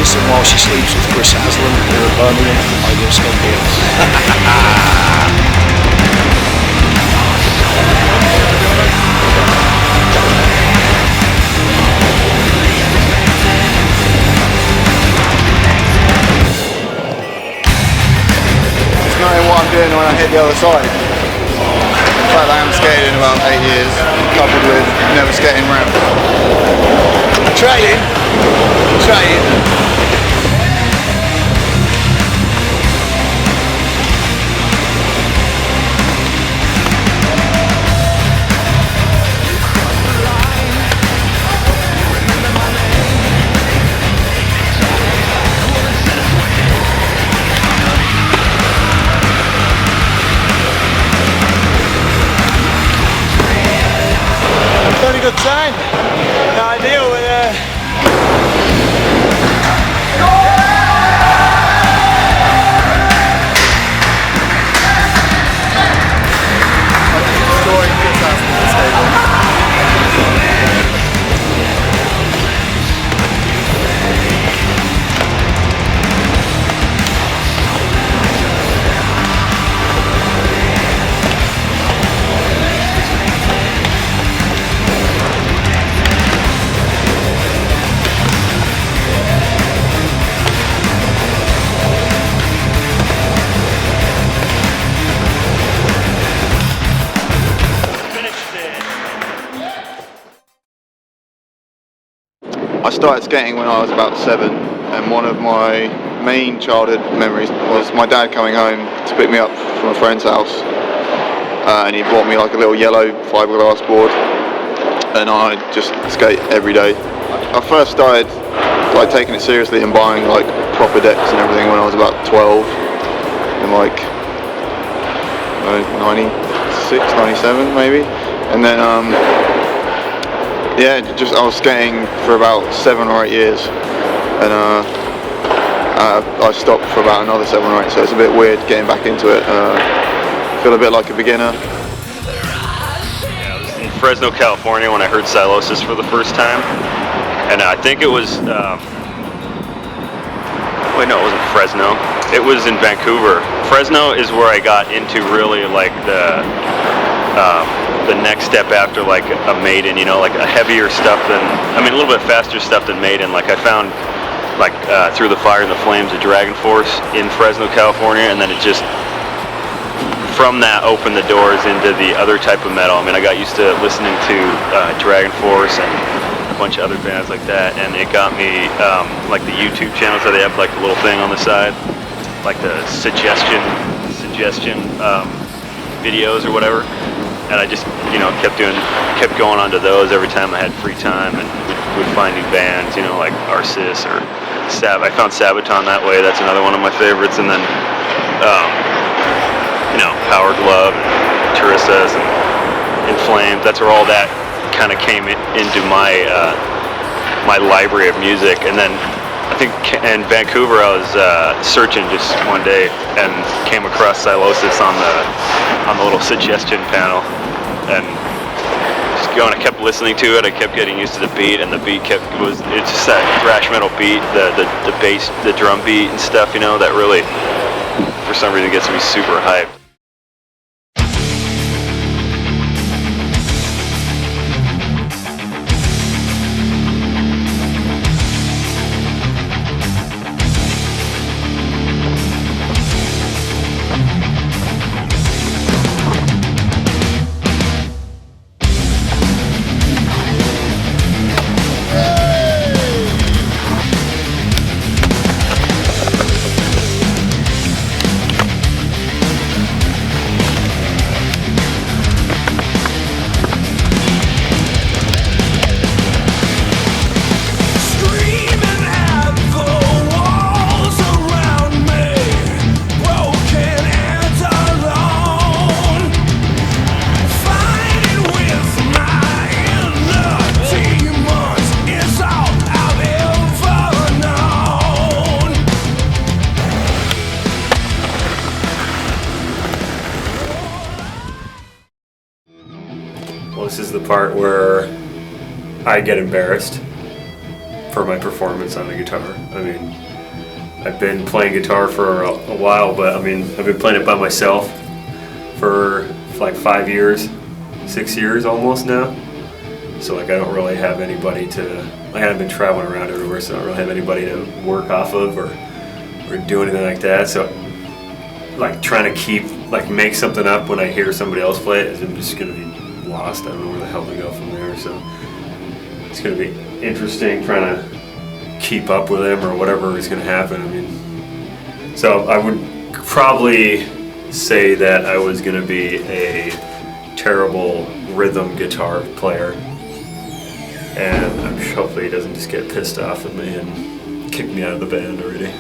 Sylosis, and while she sleeps with Chris Haslam here in Birmingham, I go skateboard. Knowing what I'm doing when I hit the other side. The fact that I haven't skated in about 8 years, coupled with never skating ramp. Trying. Very good time. No idea whether I started skating when I was about 7, and one of my main childhood memories was my dad coming home to pick me up from a friend's house, and he bought me like a little yellow fiberglass board, and I just skate every day. I first started like taking it seriously and buying like proper decks and everything when I was about 12, in like 96, 97 maybe, and then yeah, just I was skating for about 7 or 8 years, and I stopped for about another 7 or 8, so it's a bit weird getting back into it. Feel a bit like a beginner. Yeah, I was in Fresno, California when I heard Sylosis for the first time, and I think it was, wait, no, it wasn't Fresno. It was in Vancouver. Fresno is where I got into really like the next step after like a Maiden, you know, like a heavier stuff than, I mean a little bit faster stuff than Maiden. Like I found like Through the Fire and the Flames of Dragon Force in Fresno, California, and then it just, from that opened the doors into the other type of metal. I mean, I got used to listening to Dragon Force and a bunch of other bands like that, and it got me like the YouTube channels that they have like a little thing on the side, like the suggestion videos or whatever. And I just, you know, kept going onto those every time I had free time, and would find new bands, you know, like Arsis or I found Sabaton that way. That's another one of my favorites. And then, you know, Power Glove, and Turissas, and In Flames. That's where all that kind of came into my my library of music. And then I think in Vancouver I was searching just one day and came across Sylosis on the little suggestion panel, and just going, I kept listening to it. I kept getting used to the beat, and the beat it's just that thrash metal beat, the bass, the drum beat and stuff, you know, that really for some reason gets me super hyped. Well, this is the part where I get embarrassed. for my performance on the guitar. I mean, I've been playing guitar for a while, but I mean, I've been playing it by myself for like 5 years, 6 years almost now. So like I don't really have anybody to, like I've been traveling around everywhere, so I don't really have anybody to work off of or do anything like that. So like trying to make something up when I hear somebody else play it, I'm just gonna be lost. I don't know where the hell to go from there. So it's gonna be interesting trying to keep up with him or whatever is gonna happen. I mean, so I would probably say that I was gonna be a terrible rhythm guitar player, and I'm sure hopefully he doesn't just get pissed off at me and kick me out of the band already.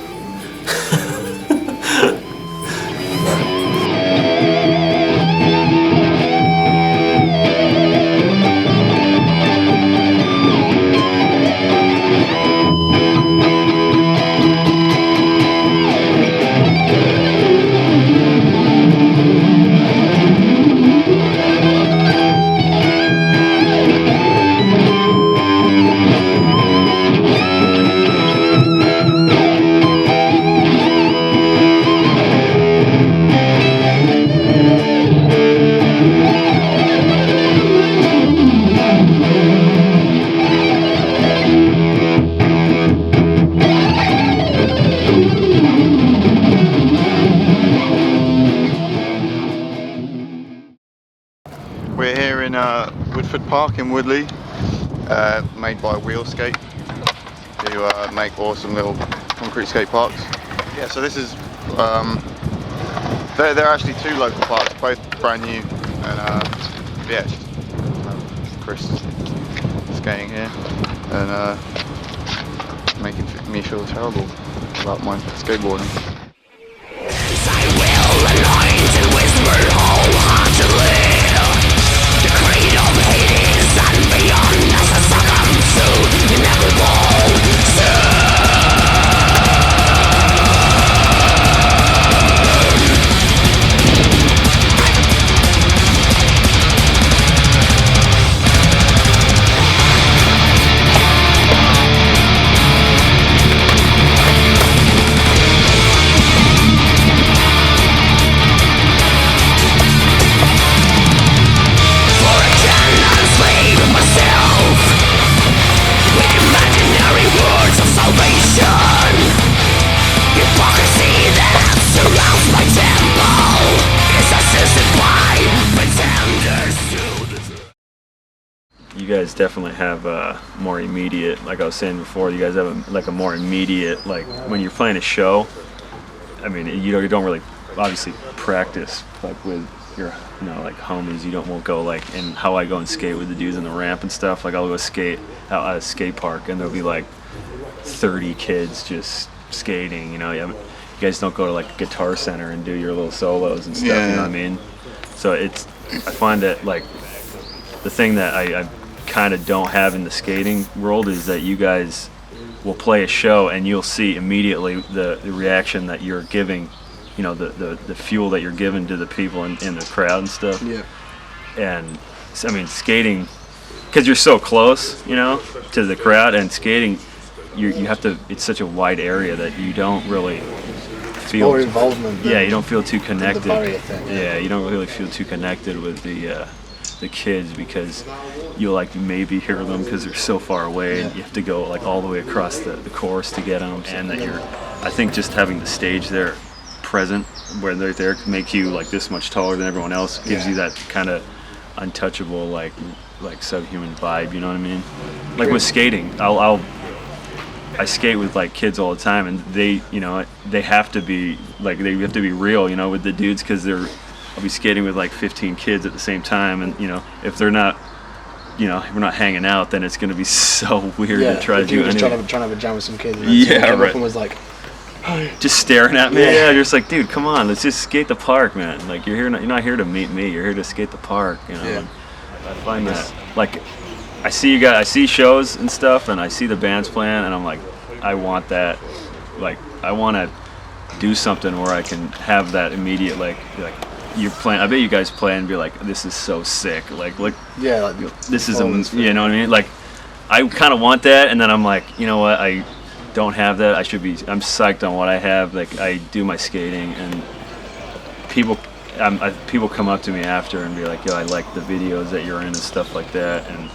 We're here in Woodford Park in Woodley, made by Wheelskate, who make awesome little concrete skate parks. Yeah, so this is, they're actually two local parks, both brand new, and yeah, it's just Chris skating here and making me feel terrible about my skateboarding. I will anoint and whisper wholeheartedly the creed of Hades and beyond as I succumb to inevitable sin. You guys definitely have more immediate, like I was saying before, you guys have a more immediate, like when you're playing a show, I mean, you don't really obviously practice like with your, like homies. You won't go like, and how I go and skate with the dudes in the ramp and stuff, like I'll go skate out at a skate park and there'll be like 30 kids just skating, you guys don't go to like a guitar center and do your little solos and stuff, yeah. You know what I mean? So I find that like the thing that I kind of don't have in the skating world is that you guys will play a show and you'll see immediately the reaction that you're giving, the fuel that you're giving to the people in the crowd and stuff. Yeah. And I mean, skating, because you're so close, to the crowd, and skating, you have to, it's such a wide area that you don't really feel more involvement. Yeah, you don't feel too connected. The barrier thing. Yeah, you don't really feel too connected with the kids, because you'll like maybe hear them because they're so far away, and you have to go like all the way across the course to get them. And that I think just having the stage there present where they're there can make you like this much taller than everyone else, gives you that kind of untouchable like subhuman vibe, you know what I mean? Like with skating, I skate with like kids all the time, and they have to be like, they have to be real, with the dudes, because I'll be skating with like 15 kids at the same time, and if they're not, if we're not hanging out, then it's gonna be so weird to try to do anything. Trying to have a jam with some kids. Yeah, right. And was like, just staring at me. Yeah, you're just like, dude, come on, let's just skate the park, man. Like you're not here to meet me. You're here to skate the park. Yeah. I find that like I see shows and stuff, and I see the bands playing, and I'm like, I want that. Like I want to do something where I can have that immediate like you're playing. I bet you guys play and be like, this is so sick. Like yeah, like this is you know what I mean? Like I kind of want that, and then I'm like, you know what, I don't have that. I'm psyched on what I have. Like, I do my skating, and people come up to me after and be like, yo, I like the videos that you're in and stuff like that, and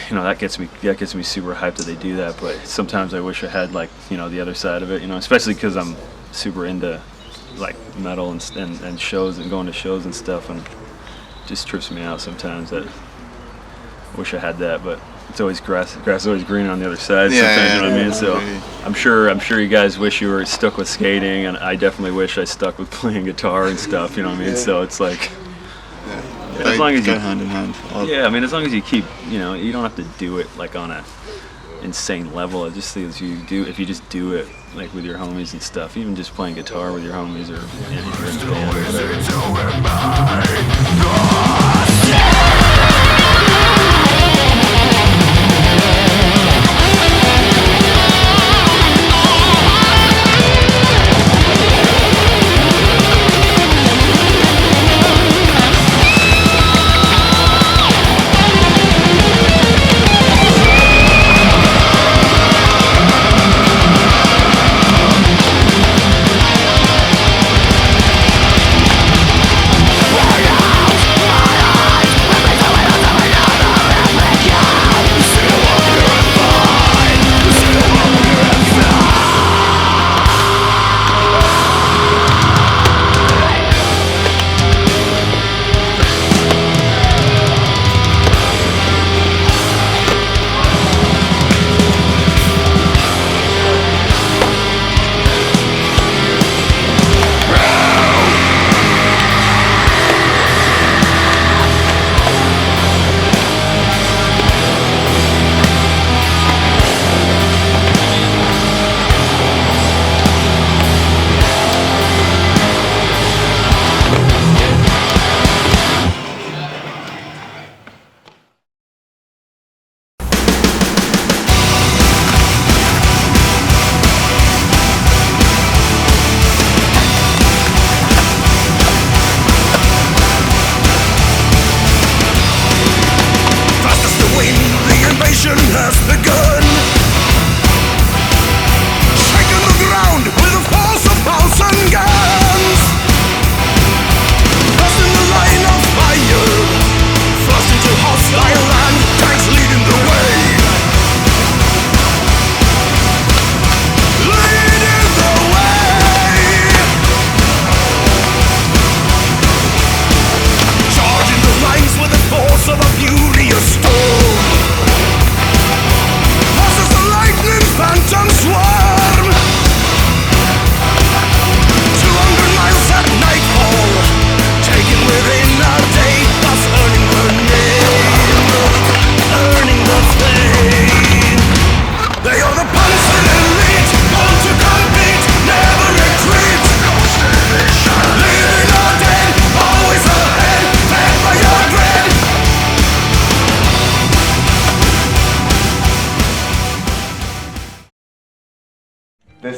you know, that gets me super hyped that they do that. But sometimes I wish I had, like, you know, the other side of it, you know, especially because I'm super into like metal and shows and going to shows and stuff, and it just trips me out sometimes that I wish I had that. But it's always grass is always green on the other side. Sometimes, you know what I mean? So I'm sure you guys wish you were stuck with skating, and I definitely wish I stuck with playing guitar and stuff, you know what I mean? So it's like, as long as you go hand in hand. I mean, as long as you keep, you know, you don't have to do it like on a insane level. I just think if you just do it like with your homies and stuff, even just playing guitar with your homies or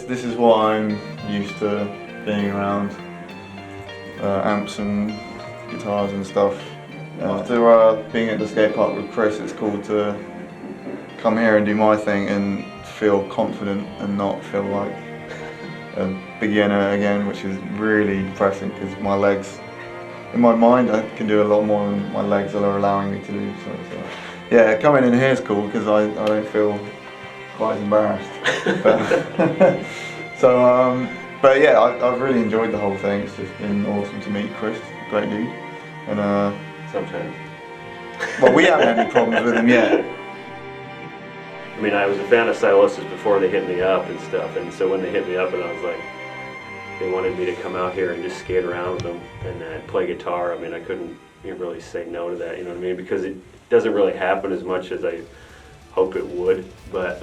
This is what I'm used to being around, amps and guitars and stuff. After being at the skate park with Chris, it's cool to come here and do my thing and feel confident and not feel like a beginner again, which is really depressing because my legs, in my mind, I can do a lot more than my legs are allowing me to do. So yeah, coming in here is cool because I don't feel quite embarrassed. But yeah, I've really enjoyed the whole thing. It's just been awesome to meet Chris, great dude. And Sometimes. well, we haven't had any problems with him yet. I mean, I was a fan of Sylosis before they hit me up and stuff, and so when they hit me up and I was like, they wanted me to come out here and just skate around with them and play guitar. I mean, I couldn't really say no to that, you know what I mean? Because it doesn't really happen as much as I hope it would. But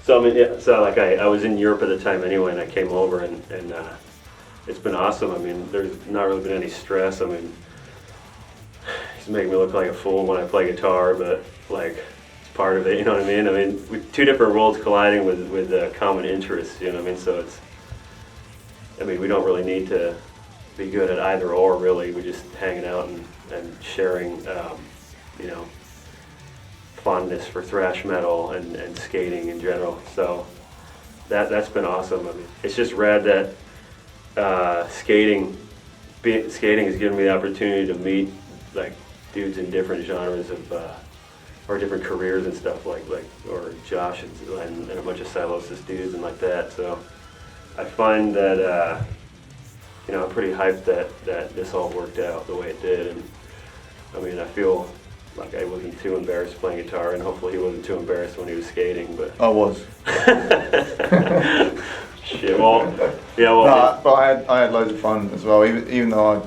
so I mean, yeah, so like I was in Europe at the time anyway, and I came over and it's been awesome. I mean, there's not really been any stress. I mean, he's making me look like a fool when I play guitar, but like it's part of it, you know what I mean? I mean, with two different worlds colliding with common interests, you know what I mean? So it's, I mean, we don't really need to be good at either or, really. We're just hanging out and sharing, you know, fondness for thrash metal and skating in general. So that's been awesome. I mean, it's just rad that skating has given me the opportunity to meet like dudes in different genres of or different careers and stuff or Josh and a bunch of Sylosis dudes and like that. So I find that I'm pretty hyped that this all worked out the way it did. And I mean, I feel like I wasn't too embarrassed playing guitar, and hopefully he wasn't too embarrassed when he was skating. But I was. Shit. Well, yeah. Well, no, but I had loads of fun as well. Even though I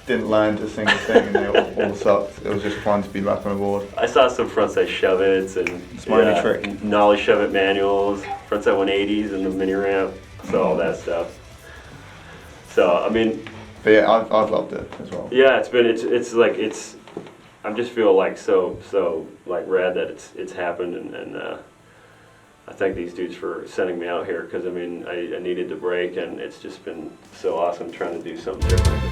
didn't land a single thing and they all sucked, it was just fun to be back on a board. I saw some frontside shove-its and It's my only trick. nollie shove-it manuals, frontside 180s and the mini ramp, so all that stuff. So I mean, but yeah, I've loved it as well. Yeah, I just feel like so like rad that it's happened, and I thank these dudes for sending me out here, because I mean I needed the break, and it's just been so awesome trying to do something different.